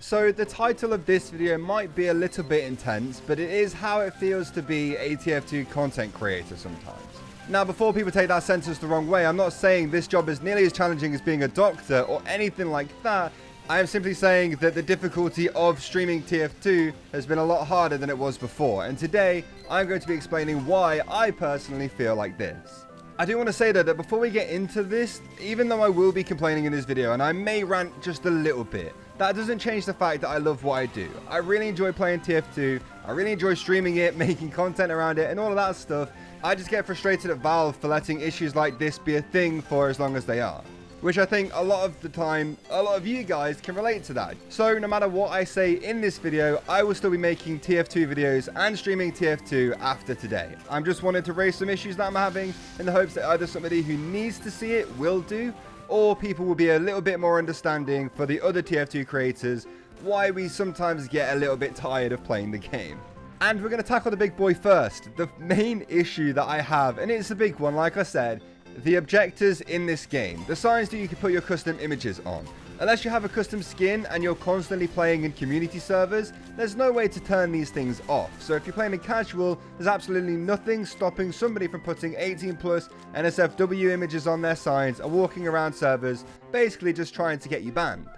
So the title of this video might be a little bit intense, but it is how it feels to be a TF2 content creator sometimes. Now, before people take that sentence the wrong way, I'm not saying this job is nearly as challenging as being a doctor or anything like that. I am simply saying that the difficulty of streaming TF2 has been a lot harder than it was before, and today I'm going to be explaining why I personally feel like this. I do want to say that before we get into this, even though I will be complaining in this video and I may rant just a little bit, that doesn't change the fact that I love what I do. I really enjoy playing TF2, I really enjoy streaming it, making content around it and all of that stuff. I just get frustrated at Valve for letting issues like this be a thing for as long as they are. Which I think a lot of the time, a lot of you guys can relate to that. So no matter what I say in this video, I will still be making TF2 videos and streaming TF2 after today. I'm just wanting to raise some issues that I'm having in the hopes that either somebody who needs to see it will do, or people will be a little bit more understanding for the other TF2 creators why we sometimes get a little bit tired of playing the game. And we're going to tackle the big boy first. The main issue that I have, and it's a big one like I said, the objectives in this game, the signs that you can put your custom images on. Unless you have a custom skin and you're constantly playing in community servers, there's no way to turn these things off. So if you're playing in casual, there's absolutely nothing stopping somebody from putting 18 plus NSFW images on their signs and walking around servers, basically just trying to get you banned.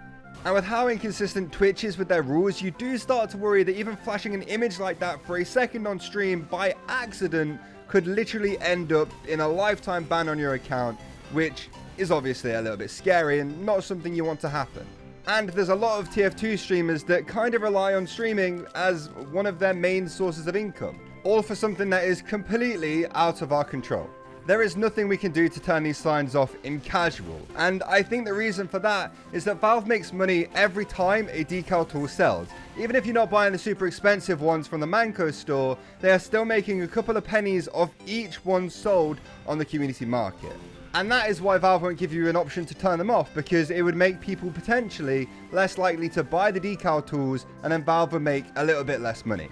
And with how inconsistent Twitch is with their rules, you do start to worry that even flashing an image like that for a second on stream by accident could literally end up in a lifetime ban on your account, which is obviously a little bit scary and not something you want to happen. And there's a lot of TF2 streamers that kind of rely on streaming as one of their main sources of income, all for something that is completely out of our control. There is nothing we can do to turn these signs off in casual, and I think the reason for that is that Valve makes money every time a decal tool sells. Even if you're not buying the super expensive ones from the Manco store, they are still making a couple of pennies off each one sold on the community market. And that is why Valve won't give you an option to turn them off, because it would make people potentially less likely to buy the decal tools, and then Valve would make a little bit less money.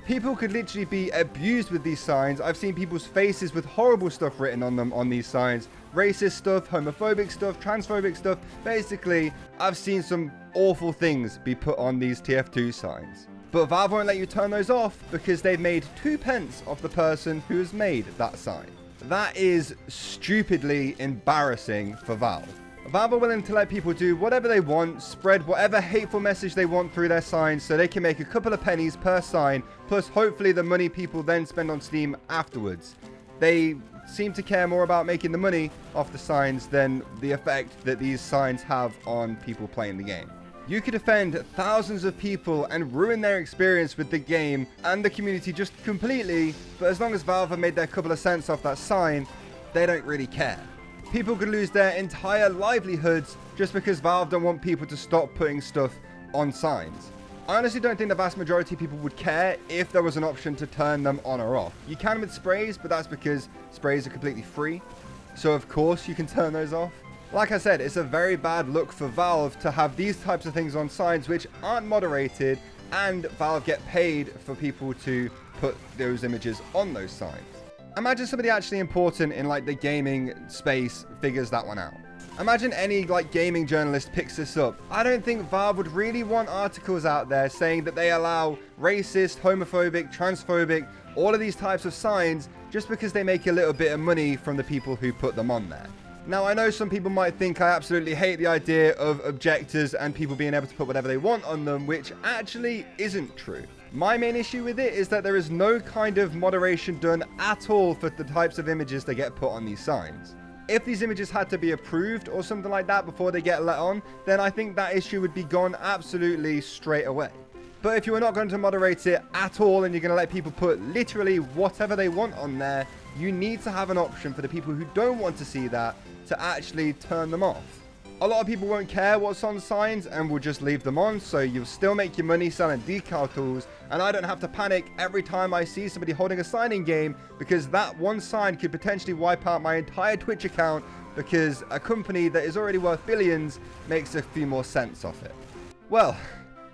People could literally be abused with these signs. I've seen people's faces with horrible stuff written on them on these signs. Racist stuff, homophobic stuff, transphobic stuff. Basically, I've seen some awful things be put on these TF2 signs. But Valve won't let you turn those off because they've made 2 pence off the person who has made that sign. That is stupidly embarrassing for Valve. Valve are willing to let people do whatever they want, spread whatever hateful message they want through their signs so they can make a couple of pennies per sign, plus hopefully the money people then spend on Steam afterwards. They seem to care more about making the money off the signs than the effect that these signs have on people playing the game. You could offend thousands of people and ruin their experience with the game and the community just completely, but as long as Valve have made their couple of cents off that sign, they don't really care. People could lose their entire livelihoods just because Valve don't want people to stop putting stuff on signs. I honestly don't think the vast majority of people would care if there was an option to turn them on or off. You can with sprays, but that's because sprays are completely free. So of course you can turn those off. Like I said, it's a very bad look for Valve to have these types of things on signs which aren't moderated, and Valve get paid for people to put those images on those signs. Imagine somebody actually important in like the gaming space figures that one out. Imagine any like gaming journalist picks this up. I don't think Valve would really want articles out there saying that they allow racist, homophobic, transphobic, all of these types of signs just because they make a little bit of money from the people who put them on there. Now, I know some people might think I absolutely hate the idea of objectors and people being able to put whatever they want on them, which actually isn't true. My main issue with it is that there is no kind of moderation done at all for the types of images that get put on these signs. If these images had to be approved or something like that before they get let on, then I think that issue would be gone absolutely straight away. But if you are not going to moderate it at all and you're going to let people put literally whatever they want on there, you need to have an option for the people who don't want to see that to actually turn them off. A lot of people won't care what's on signs and will just leave them on, so you'll still make your money selling decal tools, and I don't have to panic every time I see somebody holding a sign in game, because that one sign could potentially wipe out my entire Twitch account because a company that is already worth billions makes a few more cents off it. Well,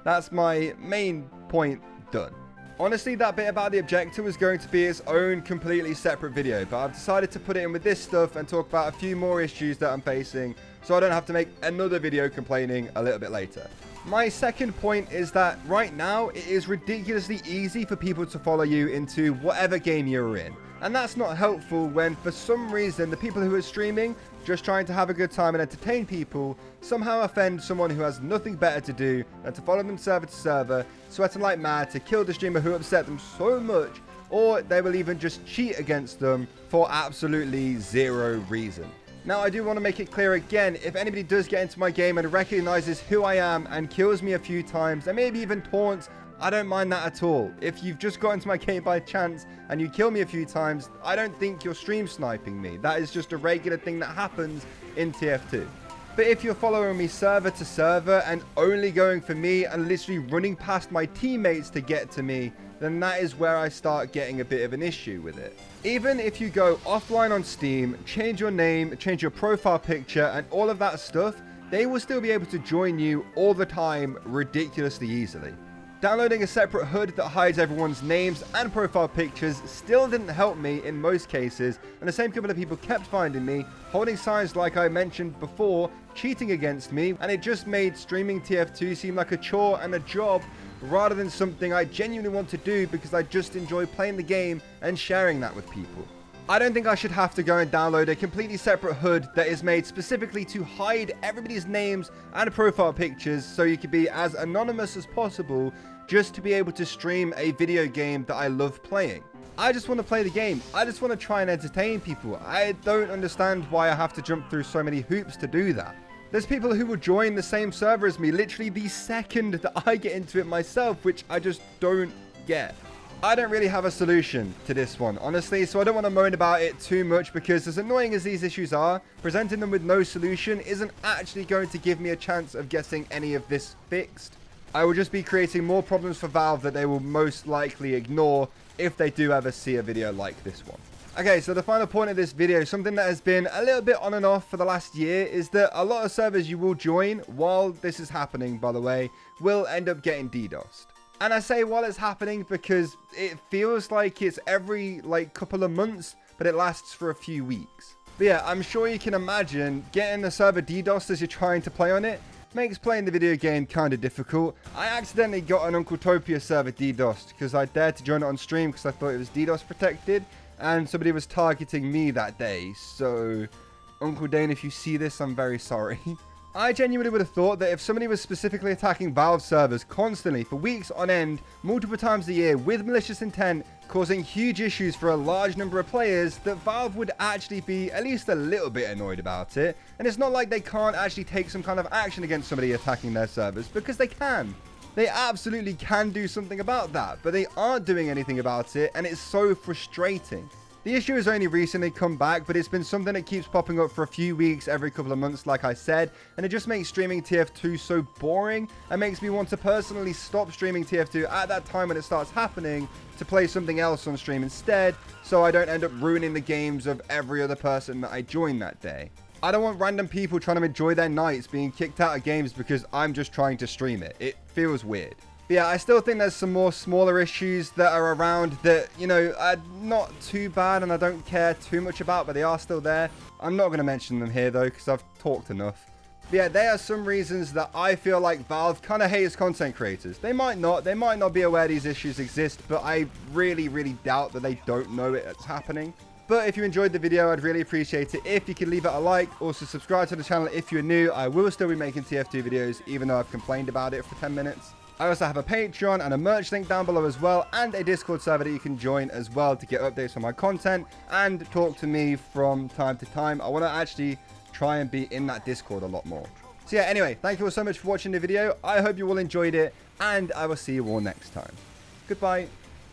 that's my main point done. Honestly, that bit about the objector was going to be its own completely separate video, but I've decided to put it in with this stuff and talk about a few more issues that I'm facing, so I don't have to make another video complaining a little bit later. My second point is that right now it is ridiculously easy for people to follow you into whatever game you're in. And that's not helpful when for some reason the people who are streaming, just trying to have a good time and entertain people, somehow offend someone who has nothing better to do than to follow them server to server, sweating like mad to kill the streamer who upset them so much, or they will even just cheat against them for absolutely zero reason. Now, I do want to make it clear again, if anybody does get into my game and recognizes who I am and kills me a few times, and maybe even taunts, I don't mind that at all. If you've just got into my game by chance and you kill me a few times, I don't think you're stream sniping me. That is just a regular thing that happens in TF2. But if you're following me server to server and only going for me and literally running past my teammates to get to me, then that is where I start getting a bit of an issue with it. Even if you go offline on Steam, change your name, change your profile picture and all of that stuff, they will still be able to join you all the time ridiculously easily. Downloading a separate HUD that hides everyone's names and profile pictures still didn't help me in most cases, and the same couple of people kept finding me, holding signs like I mentioned before, cheating against me, and it just made streaming TF2 seem like a chore and a job rather than something I genuinely want to do because I just enjoy playing the game and sharing that with people. I don't think I should have to go and download a completely separate HUD that is made specifically to hide everybody's names and profile pictures so you can be as anonymous as possible just to be able to stream a video game that I love playing. I just want to play the game. I just want to try and entertain people. I don't understand why I have to jump through so many hoops to do that. There's people who will join the same server as me literally the second that I get into it myself, which I just don't get. I don't really have a solution to this one, honestly, so I don't want to moan about it too much because as annoying as these issues are, presenting them with no solution isn't actually going to give me a chance of getting any of this fixed. I will just be creating more problems for Valve that they will most likely ignore if they do ever see a video like this one. Okay, so the final point of this video, something that has been a little bit on and off for the last year, is that a lot of servers you will join while this is happening, by the way, will end up getting DDoSed. And I say while it's happening because it feels like it's every couple of months, but it lasts for a few weeks. But yeah, I'm sure you can imagine getting a server DDoSed as you're trying to play on it makes playing the video game kind of difficult. I accidentally got an Uncletopia server DDoSed because I dared to join it on stream because I thought it was DDoS protected and somebody was targeting me that day. So, Uncle Dane, if you see this, I'm very sorry. I genuinely would have thought that if somebody was specifically attacking Valve servers constantly for weeks on end, multiple times a year with malicious intent, causing huge issues for a large number of players, that Valve would actually be at least a little bit annoyed about it. And it's not like they can't actually take some kind of action against somebody attacking their servers, because they can. They absolutely can do something about that, but they aren't doing anything about it, and it's so frustrating. The issue has only recently come back, but it's been something that keeps popping up for a few weeks every couple of months, like I said, and it just makes streaming TF2 so boring and makes me want to personally stop streaming TF2 at that time when it starts happening to play something else on stream instead, so I don't end up ruining the games of every other person that I join that day. I don't want random people trying to enjoy their nights being kicked out of games because I'm just trying to stream it. It feels weird. But yeah, I still think there's some more smaller issues that are around that, you know, are not too bad and I don't care too much about, but they are still there. I'm not going to mention them here though, because I've talked enough. But yeah, there are some reasons that I feel like Valve kind of hates content creators. They might not be aware these issues exist, but I really, really doubt that they don't know it's happening. But if you enjoyed the video, I'd really appreciate it if you could leave it a like. Also, subscribe to the channel if you're new. I will still be making TF2 videos, even though I've complained about it for 10 minutes. I also have a Patreon and a merch link down below as well, and a Discord server that you can join as well to get updates on my content and talk to me from time to time. I want to actually try and be in that Discord a lot more. So yeah, anyway, thank you all so much for watching the video. I hope you all enjoyed it, and I will see you all next time. Goodbye.